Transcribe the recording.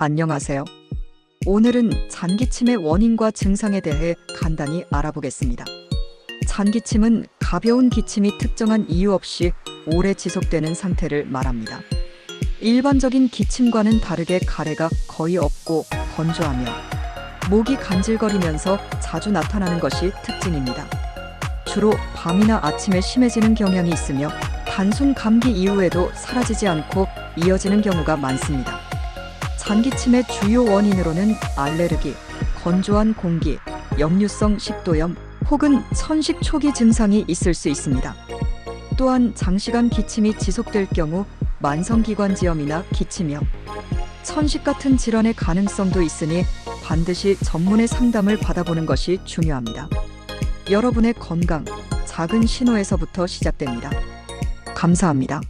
안녕하세요. 오늘은 잔기침의 원인과 증상에 대해 간단히 알아보겠습니다. 잔기침은 가벼운 기침이 특정한 이유 없이 오래 지속되는 상태를 말합니다. 일반적인 기침과는 다르게 가래가 거의 없고 건조하며 목이 간질거리면서 자주 나타나는 것이 특징입니다. 주로 밤이나 아침에 심해지는 경향이 있으며 단순 감기 이후에도 사라지지 않고 이어지는 경우가 많습니다. 잔기침의 주요 원인으로는 알레르기, 건조한 공기, 역류성 식도염 혹은 천식 초기 증상이 있을 수 있습니다. 또한 장시간 기침이 지속될 경우 만성기관지염이나 기침염, 천식 같은 질환의 가능성도 있으니 반드시 전문의 상담을 받아보는 것이 중요합니다. 여러분의 건강, 작은 신호에서부터 시작됩니다. 감사합니다.